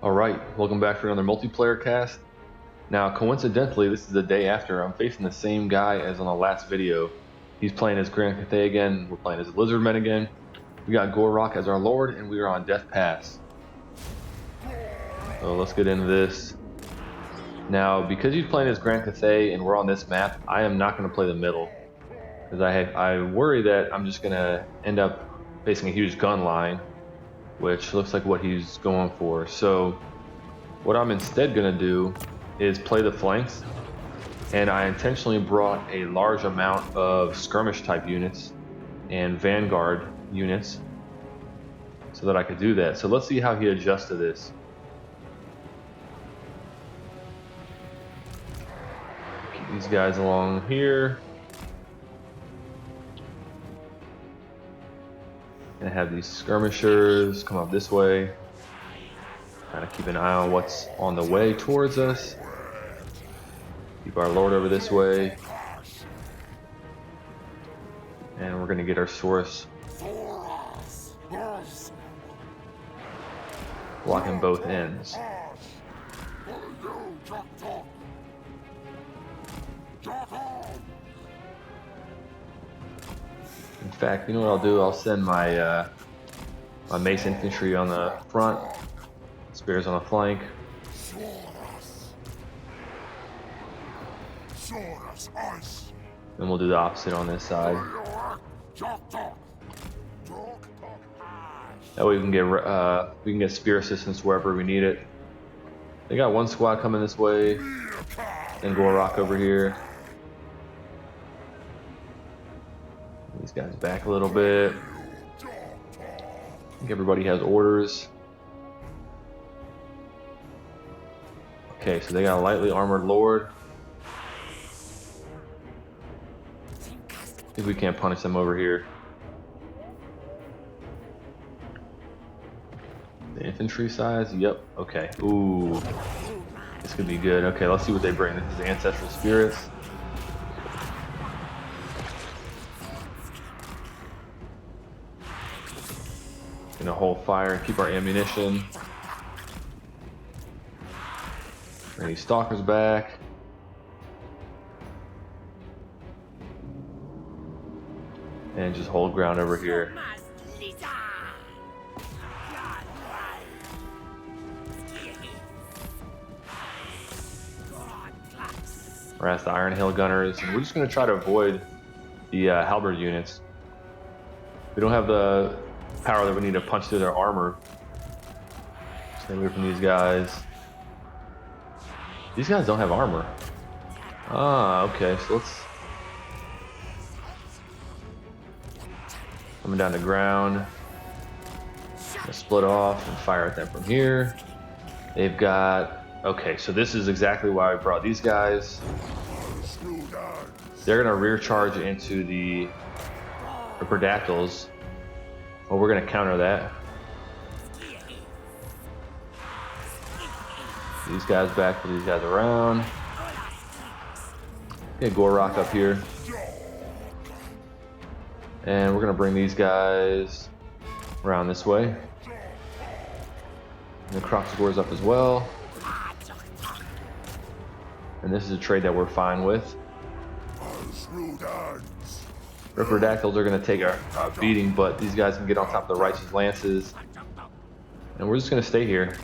Alright, welcome back for another multiplayer cast. Now, coincidentally, this is the day after I'm facing the same guy as on the last video. He's playing as Grand Cathay again, we're playing as Lizardmen again. We got Gor-Rok as our lord, and we are on Death Pass. So let's get into this. Now, because he's playing as Grand Cathay and we're on this map, I am not going to play the middle. Because I worry that I'm just going to end up facing a huge gun line, which looks like what he's going for. So what I'm instead going to do is play the flanks, and I intentionally brought a large amount of skirmish type units and vanguard units so that I could do that. So let's see how he adjusts to this. Keep these guys along here. And have these skirmishers come up this way. Kind of keep an eye on what's on the way towards us. Keep our lord over this way. And we're going to get our source. Blocking both ends. In fact, you know what I'll do? I'll send my my mace infantry on the front, spears on the flank. Then we'll do the opposite on this side. That way we can get spear assistance wherever we need it. They got one squad coming this way, and Gor-Rok over here. These guys back a little bit. I think everybody has orders. Okay, so they got a lightly armored lord. I think we can't punish them over here. The infantry size? Yep. Okay. Ooh. This could be good. Okay, let's see what they bring. This is ancestral spirits. Gonna hold fire and keep our ammunition. Bring these stalkers back. And just hold ground over here. Harass the Iron Hill gunners, and we're just going to try to avoid the halberd units. We don't have the power that we need to punch through their armor. Stay away from these guys. These guys don't have armor. Ah, okay, so let's... Coming down to ground. Gonna split off and fire at them from here. They've got... Okay, so this is exactly why I brought these guys. They're gonna rear charge into the Pterodactyls. Well, we're gonna counter that. These guys back, put these guys around. Get Gor-Rok up here. And we're gonna bring these guys around this way. And the Croxagors up as well. And this is a trade that we're fine with. Pterodactyls are going to take a beating, but these guys can get on top of the righteous lances. And we're just going to stay here.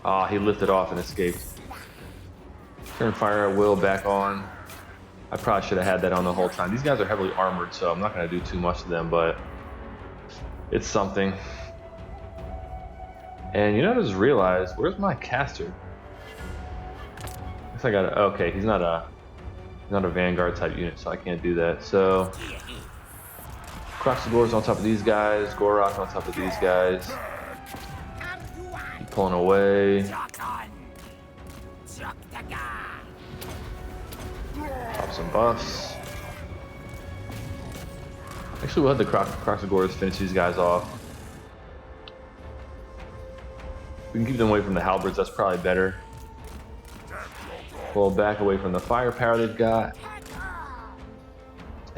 Ah, he lifted off and escaped. Turn fire at will back on. I probably should have had that on the whole time. These guys are heavily armored, so I'm not going to do too much to them, but it's something. And you know, I just realized, where's my caster? Guess I got to, okay, he's not a vanguard type unit, so I can't do that. So Croxagor's on top of these guys, Gor-Rok on top of these guys. Keep pulling away. Pop some buffs. Actually, we'll have the Croxagors finish these guys off. We can keep them away from the halberds, that's probably better. Pull back away from the firepower they've got.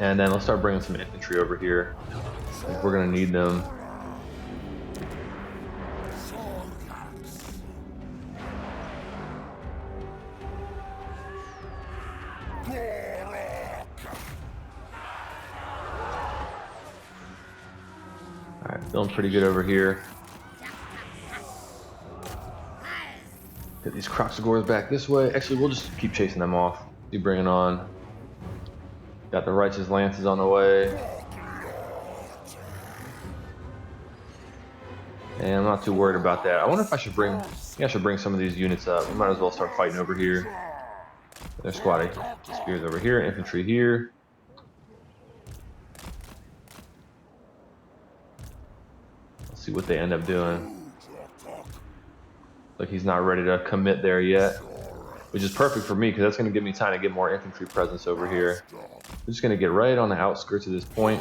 And then let's start bringing some infantry over here. We're going to need them. Alright, feeling pretty good over here. Get these Kroxigors back this way. Actually, we'll just keep chasing them off. Keep bringing on. Got the Righteous Lances on the way. And I'm not too worried about that. I wonder if I should bring... I think I should bring some of these units up. We might as well start fighting over here. There's squad of spears over here, infantry here. Let's see what they end up doing. Like he's not ready to commit there yet, which is perfect for me because that's going to give me time to get more infantry presence over here. I'm just going to get right on the outskirts of this point.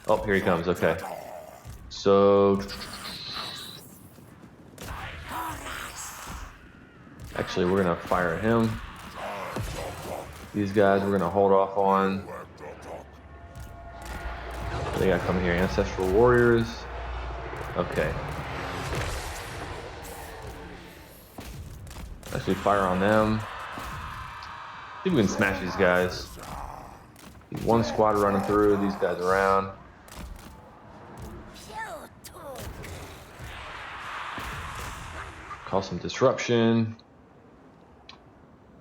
Oh, here he comes. Okay. So... actually, we're going to fire at him. These guys we're going to hold off on. They got to come here. Ancestral Warriors. Okay. Actually, fire on them. See if we can smash these guys. One squad running through, these guys around. Cause some disruption.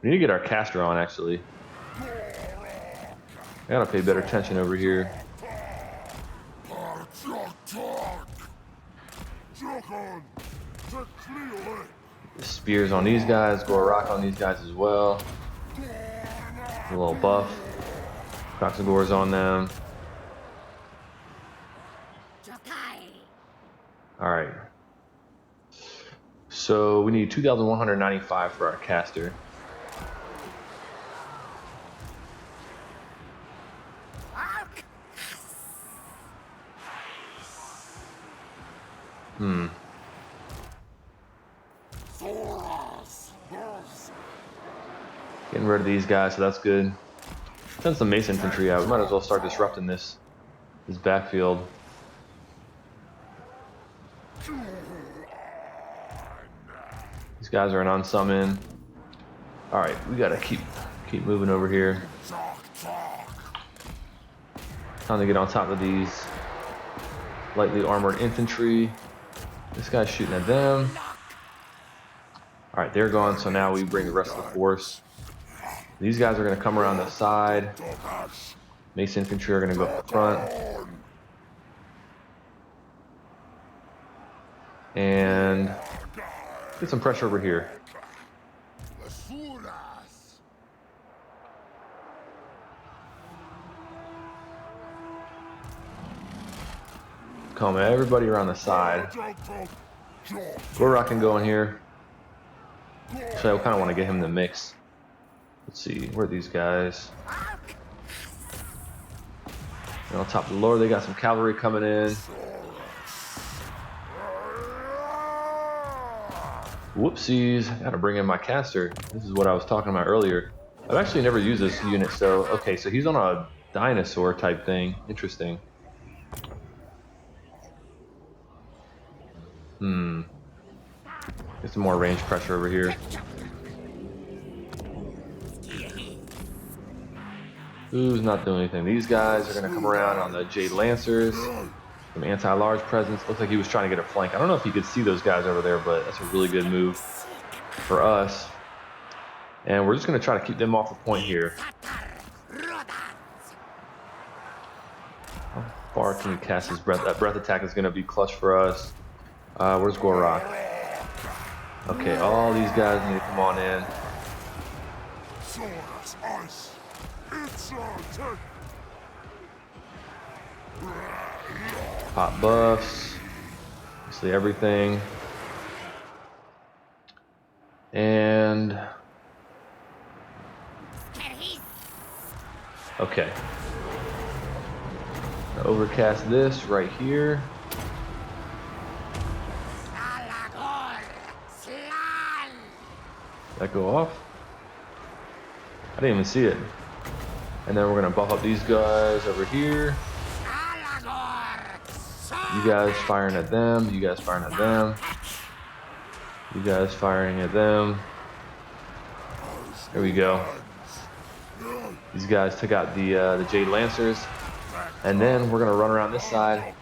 We need to get our caster on, actually. I gotta pay better attention over here. Spears on these guys, Gor-Rok on these guys as well. A little buff. Kroxigors on them. Alright. So we need 2,195 for our caster. Getting rid of these guys, so that's good. Send some mace infantry out. We might as well start disrupting this backfield. These guys are an unsummon. All right, we gotta keep moving over here. Time to get on top of these lightly armored infantry. This guy's shooting at them. All right, they're gone. So now we bring the rest of the force. These guys are going to come around the side. Mace infantry are going to go up the front. And get some pressure over here. Come on, everybody around the side. Gor-Rok can go in here. Actually, I kind of want to get him in the mix. Let's see, where are these guys? And on top of the lower, they got some cavalry coming in. Whoopsies, gotta bring in my caster. This is what I was talking about earlier. I've actually never used this unit, so okay, so he's on a dinosaur type thing. Interesting. Get some more range pressure over here. Who's not doing anything? These guys are going to come around on the Jade Lancers. Some anti-large presence. Looks like he was trying to get a flank. I don't know if you could see those guys over there, but that's a really good move for us. And we're just going to try to keep them off the point here. How far can we cast his breath? That breath attack is going to be clutch for us. Where's Gor-Rok? Okay, all these guys need to come on in. Pop buffs. Basically everything. And... okay. Now overcast this right here. That go off? I didn't even see it. And then we're gonna buff up these guys over here. You guys firing at them. You guys firing at them. You guys firing at them. There we go. These guys took out the Jade Lancers. And then we're going to run around this side.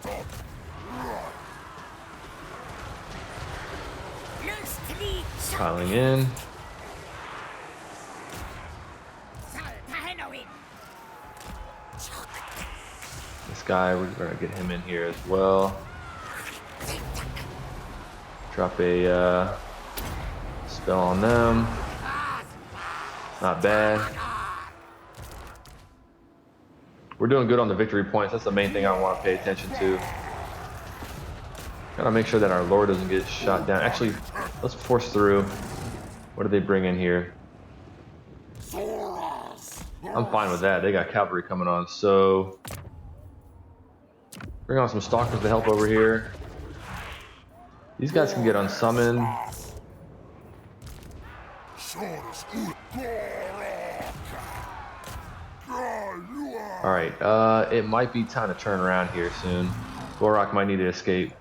Piling in. This guy, we're going to get him in here as well. Drop a spell on them. Not bad. We're doing good on the victory points. That's the main thing I want to pay attention to. Gotta make sure that our lord doesn't get shot down. Actually, let's force through. What do they bring in here? I'm fine with that. They got cavalry coming on. So bring on some stalkers to help over here. These guys can get unsummoned. Alright, it might be time to turn around here soon. Gor-Rok might need to escape.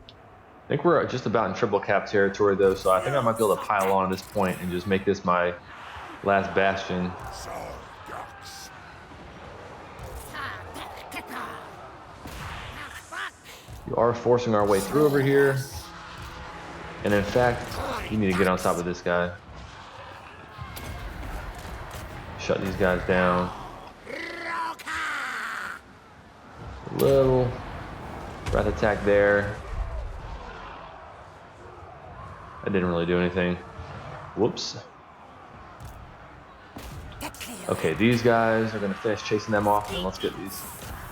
I think we're just about in triple cap territory though, so I think I might be able to pile on at this point and just make this my last bastion. We are forcing our way through over here. And in fact, you need to get on top of this guy. Shut these guys down. A little breath attack there. I didn't really do anything. Whoops. Okay, these guys are going to finish chasing them off, and let's get these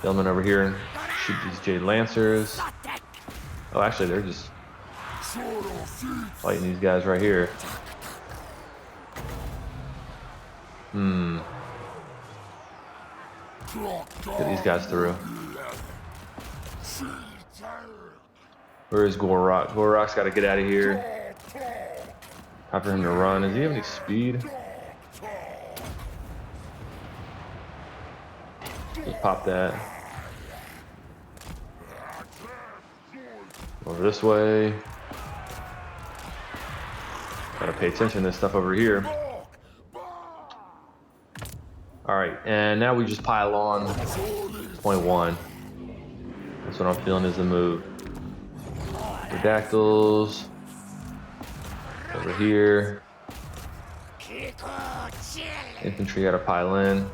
gentlemen over here and shoot these Jade Lancers. Oh, actually, they're just fighting these guys right here. Get these guys through. Where is Gor-Rok? Gor-Rok's got to get out of here. Time for him to run. Does he have any speed? Just pop that. Over this way. Gotta pay attention to this stuff over here. Alright, and now we just pile on. 0.1. That's what I'm feeling is the move. The dactyls. Over here. Infantry gotta pile in.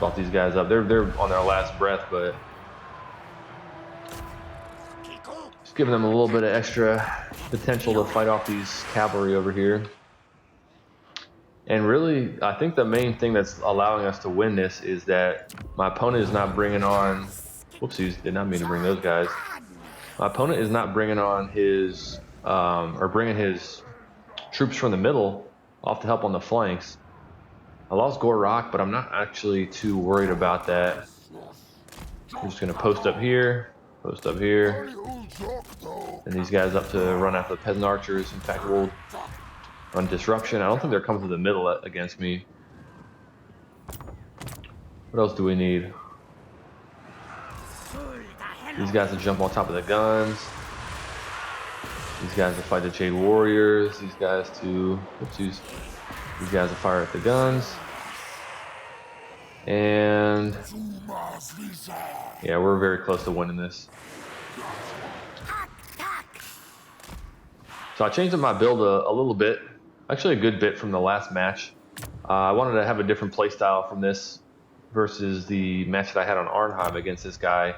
Bump these guys up. They're on their last breath, but just giving them a little bit of extra potential to fight off these cavalry over here. And really, I think the main thing that's allowing us to win this is that my opponent is not bringing on. Whoopsies! Did not mean to bring those guys. My opponent is not bringing on his or bringing his troops from the middle off to help on the flanks. I lost Gor-Rok, but I'm not actually too worried about that. I'm just going to post up here, and these guys up to run after the peasant archers. In fact, we'll run disruption. I don't think they're coming to the middle against me. What else do we need? These guys to jump on top of the guns. These guys to fight the Jade Warriors. These guys to, oopsies. These guys to fire at the guns. And yeah, we're very close to winning this. So I changed up my build a little bit. Actually a good bit from the last match. I wanted to have a different playstyle from this versus the match that I had on Arnheim against this guy.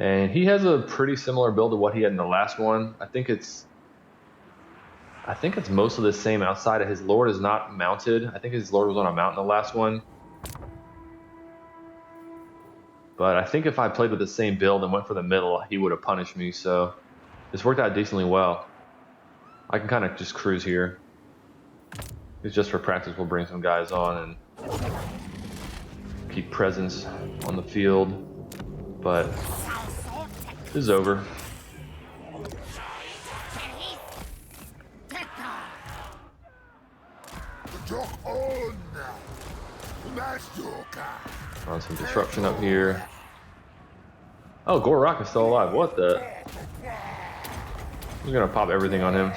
And he has a pretty similar build to what he had in the last one. I think it's most of the same outside of his lord is not mounted. I think his lord was on a mount in the last one. But I think if I played with the same build and went for the middle, he would have punished me. So this worked out decently well. I can kind of just cruise here. It's just for practice. We'll bring some guys on and keep presence on the field. But this is over. On some disruption up here. Oh, Gor-Rok is still alive. What the? We're gonna pop everything on him.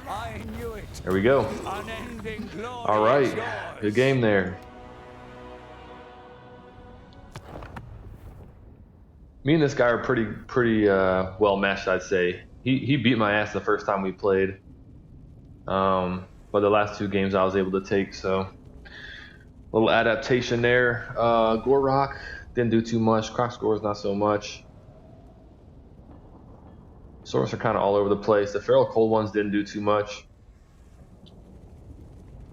I knew it. There we go. Unending glory All right, is yours. good game there. Me and this guy are pretty well matched, I'd say. He beat my ass the first time we played. But the last two games I was able to take, so a little adaptation there. Gor-Rok didn't do too much. Croc scores not so much. Swords are kind of all over the place. The Feral Cold ones didn't do too much.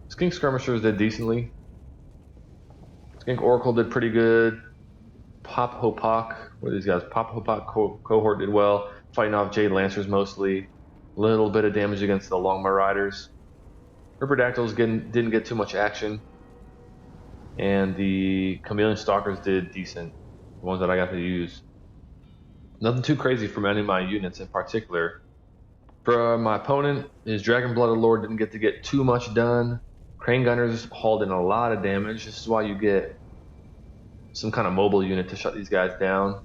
Skink Skirmishers did decently. Skink Oracle did pretty good. Pop Hopak, what are these guys? Pop Hopak cohort did well, fighting off Jade Lancers mostly. Little bit of damage against the Longmire Riders. Ripperdactyls didn't get too much action. And the Chameleon Stalkers did decent, the ones that I got to use. Nothing too crazy from any of my units in particular. For my opponent, his Dragon-Blooded Lord didn't get to get too much done. Crane Gunners hauled in a lot of damage. This is why you get some kind of mobile unit to shut these guys down.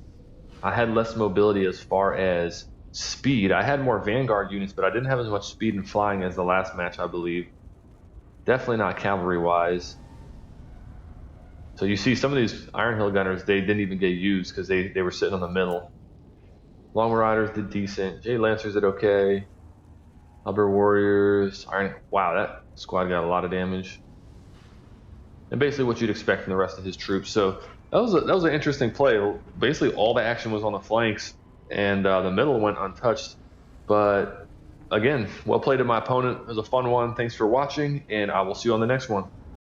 I had less mobility as far as speed. I had more Vanguard units, but I didn't have as much speed and flying as the last match, I believe. Definitely not cavalry-wise. So you see some of these Iron Hill Gunners, they didn't even get used because they were sitting on the middle. Long Riders did decent. Jade Lancers did okay. Albert Warriors, wow, that squad got a lot of damage. And basically what you'd expect from the rest of his troops. So that was an interesting play. Basically all the action was on the flanks, and the middle went untouched. But again, well played to my opponent. It was a fun one. Thanks for watching, and I will see you on the next one.